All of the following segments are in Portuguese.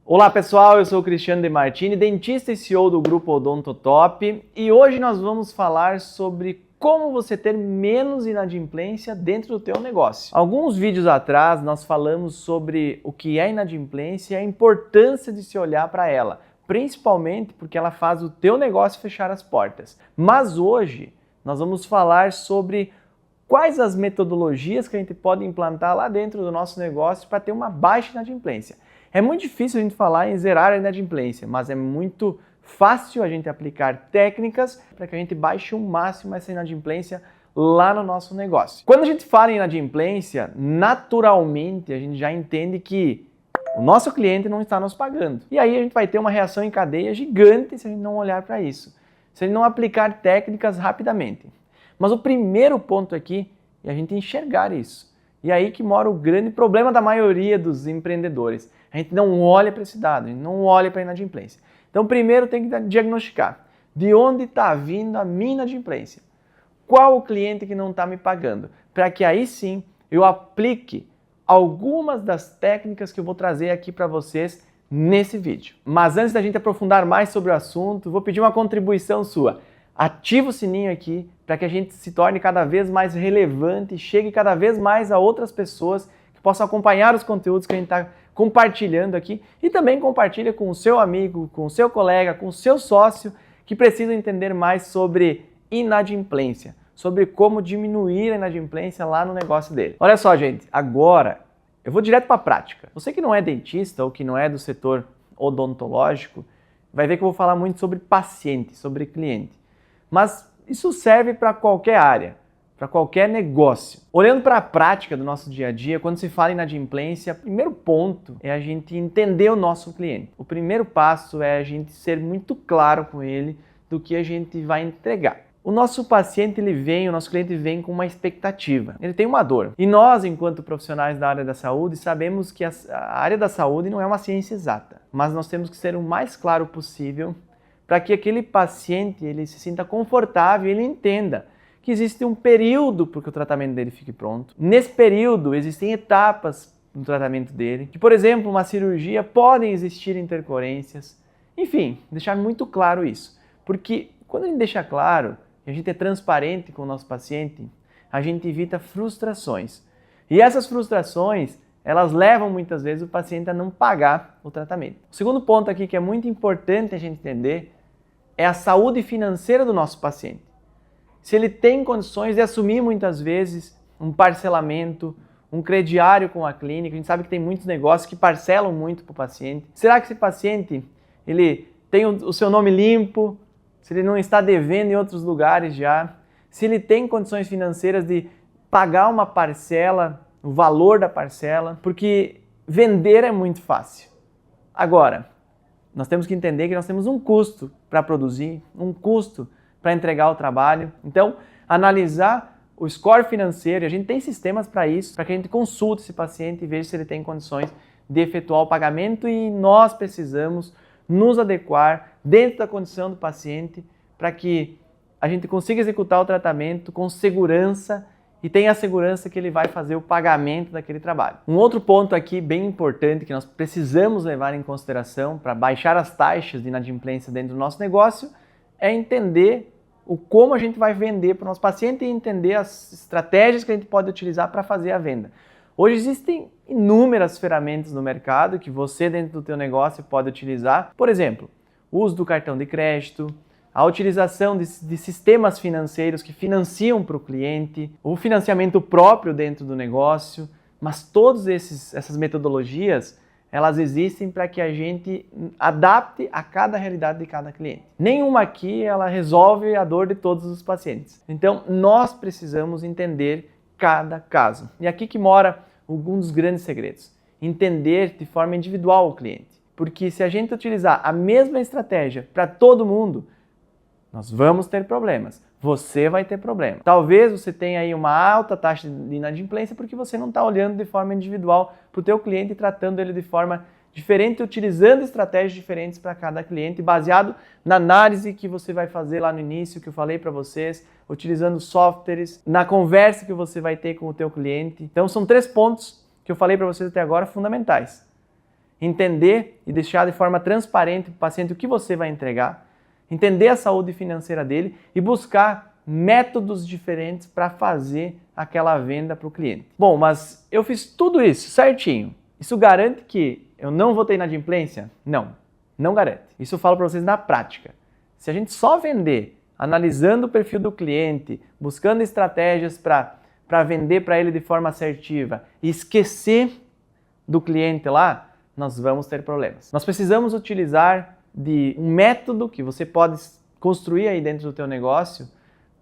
Olá pessoal, eu sou o Cristiano De Martini, dentista e CEO do Grupo Odontotop, e hoje nós vamos falar sobre como você ter menos inadimplência dentro do teu negócio. Alguns vídeos atrás nós falamos sobre o que é inadimplência e a importância de se olhar para ela, principalmente porque ela faz o teu negócio fechar as portas. Mas hoje nós vamos falar sobre quais as metodologias que a gente pode implantar lá dentro do nosso negócio para ter uma baixa inadimplência. É muito difícil a gente falar em zerar a inadimplência, mas é muito fácil a gente aplicar técnicas para que a gente baixe o máximo essa inadimplência lá no nosso negócio. Quando a gente fala em inadimplência, naturalmente a gente já entende que o nosso cliente não está nos pagando. E aí a gente vai ter uma reação em cadeia gigante se a gente não olhar para isso, se a gente não aplicar técnicas rapidamente. Mas o primeiro ponto aqui é a gente enxergar isso. E aí que mora o grande problema da maioria dos empreendedores. A gente não olha para esse dado, a gente não olha para a inadimplência. Então, primeiro tem que diagnosticar de onde está vindo a minha inadimplência. Qual o cliente que não está me pagando? Para que aí sim eu aplique algumas das técnicas que eu vou trazer aqui para vocês nesse vídeo. Mas antes da gente aprofundar mais sobre o assunto, vou pedir uma contribuição sua. Ativa o sininho aqui para que a gente se torne cada vez mais relevante e chegue cada vez mais a outras pessoas que possam acompanhar os conteúdos que a gente está compartilhando aqui e também compartilha com o seu amigo, com o seu colega, com o seu sócio que precisam entender mais sobre inadimplência, sobre como diminuir a inadimplência lá no negócio dele. Olha só, gente, agora eu vou direto para a prática. Você que não é dentista ou que não é do setor odontológico, vai ver que eu vou falar muito sobre paciente, sobre cliente. Mas isso serve para qualquer área, para qualquer negócio. Olhando para a prática do nosso dia a dia, quando se fala em inadimplência, o primeiro ponto é a gente entender o nosso cliente. O primeiro passo é a gente ser muito claro com ele do que a gente vai entregar. O nosso paciente, o nosso cliente vem com uma expectativa, ele tem uma dor. E nós, enquanto profissionais da área da saúde, sabemos que a área da saúde não é uma ciência exata, mas nós temos que ser o mais claro possível para que aquele paciente ele se sinta confortável e ele entenda que existe um período para que o tratamento dele fique pronto. Nesse período existem etapas no tratamento dele, que, por exemplo, uma cirurgia podem existir intercorrências. Enfim, deixar muito claro isso. Porque quando a gente deixa claro, e a gente é transparente com o nosso paciente, a gente evita frustrações. E essas frustrações, elas levam muitas vezes o paciente a não pagar o tratamento. O segundo ponto aqui que é muito importante a gente entender é a saúde financeira do nosso paciente. Se ele tem condições de assumir muitas vezes um parcelamento, um crediário com a clínica, a gente sabe que tem muitos negócios que parcelam muito para o paciente. Será que esse paciente ele tem o seu nome limpo? Se ele não está devendo em outros lugares já? Se ele tem condições financeiras de pagar uma parcela, o valor da parcela? Porque vender é muito fácil. Agora, nós temos que entender que nós temos um custo para produzir, um custo para entregar o trabalho. Então, analisar o score financeiro, a gente tem sistemas para isso, para que a gente consulte esse paciente e veja se ele tem condições de efetuar o pagamento e nós precisamos nos adequar dentro da condição do paciente para que a gente consiga executar o tratamento com segurança e tenha a segurança que ele vai fazer o pagamento daquele trabalho. Um outro ponto aqui bem importante que nós precisamos levar em consideração para baixar as taxas de inadimplência dentro do nosso negócio é entender como a gente vai vender para o nosso paciente e entender as estratégias que a gente pode utilizar para fazer a venda. Hoje existem inúmeras ferramentas no mercado que você dentro do teu negócio pode utilizar. Por exemplo, o uso do cartão de crédito, a utilização de sistemas financeiros que financiam para o cliente, o financiamento próprio dentro do negócio, mas todas essas metodologias elas existem para que a gente adapte a cada realidade de cada cliente. Nenhuma aqui ela resolve a dor de todos os pacientes. Então, nós precisamos entender cada caso. E aqui que mora um dos grandes segredos. Entender de forma individual o cliente. Porque se a gente utilizar a mesma estratégia para todo mundo, nós vamos ter problemas. Você vai ter problema. Talvez você tenha aí uma alta taxa de inadimplência porque você não está olhando de forma individual para o teu cliente e tratando ele de forma diferente, utilizando estratégias diferentes para cada cliente, baseado na análise que você vai fazer lá no início, que eu falei para vocês, utilizando softwares, na conversa que você vai ter com o teu cliente. Então são 3 pontos que eu falei para vocês até agora fundamentais. entender e deixar de forma transparente para o paciente o que você vai entregar, entender a saúde financeira dele e buscar métodos diferentes para fazer aquela venda para o cliente. Bom, mas eu fiz tudo isso certinho. Isso garante que eu não vou ter inadimplência? Não, não garante. Isso eu falo para vocês na prática. Se a gente só vender, analisando o perfil do cliente, buscando estratégias para vender para ele de forma assertiva e esquecer do cliente lá, nós vamos ter problemas. Nós precisamos utilizar de um método que você pode construir aí dentro do teu negócio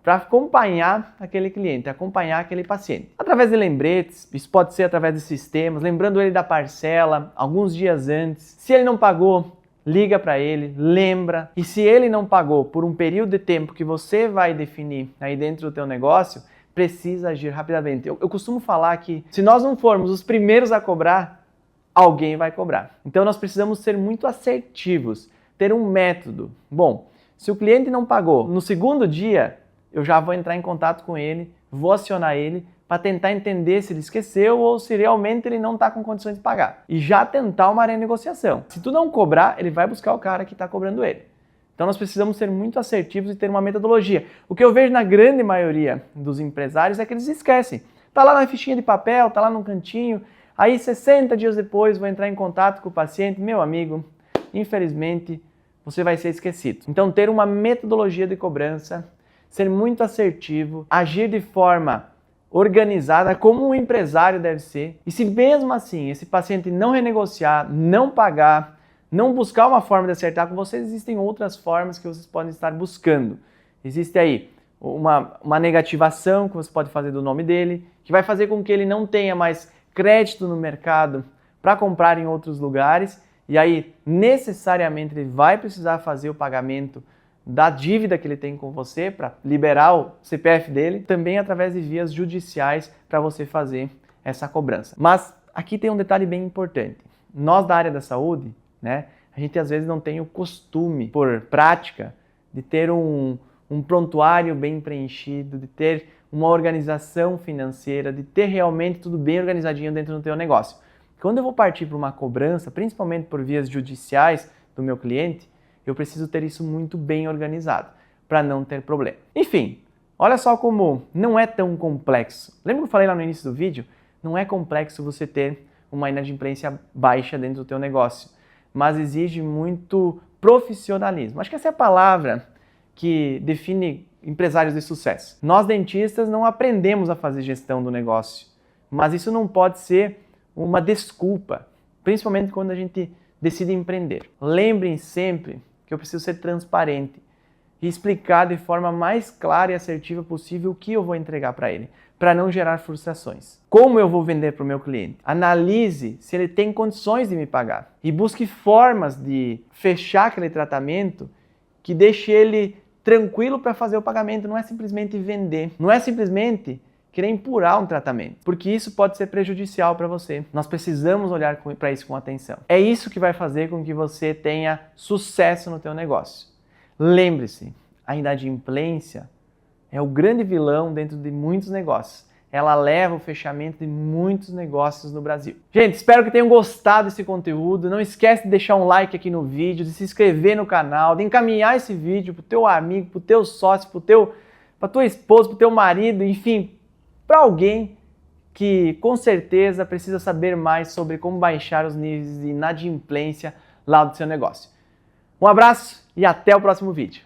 para acompanhar aquele cliente, acompanhar aquele paciente. Através de lembretes, isso pode ser através de sistemas, lembrando ele da parcela alguns dias antes. Se ele não pagou, liga para ele, lembra. E se ele não pagou por um período de tempo que você vai definir aí dentro do teu negócio, precisa agir rapidamente. Eu costumo falar que se nós não formos os primeiros a cobrar, alguém vai cobrar. Então nós precisamos ser muito assertivos, ter um método. Bom, se o cliente não pagou no segundo dia, eu já vou entrar em contato com ele, vou acionar ele para tentar entender se ele esqueceu ou se realmente ele não está com condições de pagar. E já tentar uma renegociação. Se tu não cobrar, ele vai buscar o cara que está cobrando ele. Então nós precisamos ser muito assertivos e ter uma metodologia. O que eu vejo na grande maioria dos empresários é que eles esquecem. Tá lá na fichinha de papel, tá lá no cantinho, aí 60 dias depois vou entrar em contato com o paciente, meu amigo, infelizmente você vai ser esquecido. Então ter uma metodologia de cobrança, ser muito assertivo, agir de forma organizada, como um empresário deve ser. E se mesmo assim esse paciente não renegociar, não pagar, não buscar uma forma de acertar com vocês, existem outras formas que vocês podem estar buscando. Existe aí uma negativação que você pode fazer do nome dele, que vai fazer com que ele não tenha mais crédito no mercado para comprar em outros lugares, e aí necessariamente ele vai precisar fazer o pagamento da dívida que ele tem com você para liberar o CPF dele, também através de vias judiciais para você fazer essa cobrança. Mas aqui tem um detalhe bem importante. Nós da área da saúde, né, a gente às vezes não tem o costume, por prática, de ter um prontuário bem preenchido, de ter uma organização financeira, de ter realmente tudo bem organizadinho dentro do teu negócio. Quando eu vou partir para uma cobrança, principalmente por vias judiciais do meu cliente, eu preciso ter isso muito bem organizado, para não ter problema. Enfim, olha só como não é tão complexo. Lembra que eu falei lá no início do vídeo? Não é complexo você ter uma inadimplência baixa dentro do teu negócio, mas exige muito profissionalismo. Acho que essa é a palavra que define empresários de sucesso. Nós dentistas não aprendemos a fazer gestão do negócio, mas isso não pode ser uma desculpa, principalmente quando a gente decide empreender. Lembrem sempre que eu preciso ser transparente e explicar de forma mais clara e assertiva possível o que eu vou entregar para ele, para não gerar frustrações. Como eu vou vender para o meu cliente? Analise se ele tem condições de me pagar e busque formas de fechar aquele tratamento que deixe ele tranquilo para fazer o pagamento. Não é simplesmente vender, não é simplesmente querer empurrar um tratamento, porque isso pode ser prejudicial para você. Nós precisamos olhar para isso com atenção. É isso que vai fazer com que você tenha sucesso no teu negócio. Lembre-se, a inadimplência é o grande vilão dentro de muitos negócios. Ela leva o fechamento de muitos negócios no Brasil. Gente, espero que tenham gostado desse conteúdo. Não esquece de deixar um like aqui no vídeo, de se inscrever no canal, de encaminhar esse vídeo para o teu amigo, para o teu sócio, para tua esposa, para o teu marido, enfim, para alguém que com certeza precisa saber mais sobre como baixar os níveis de inadimplência lá do seu negócio. Um abraço e até o próximo vídeo.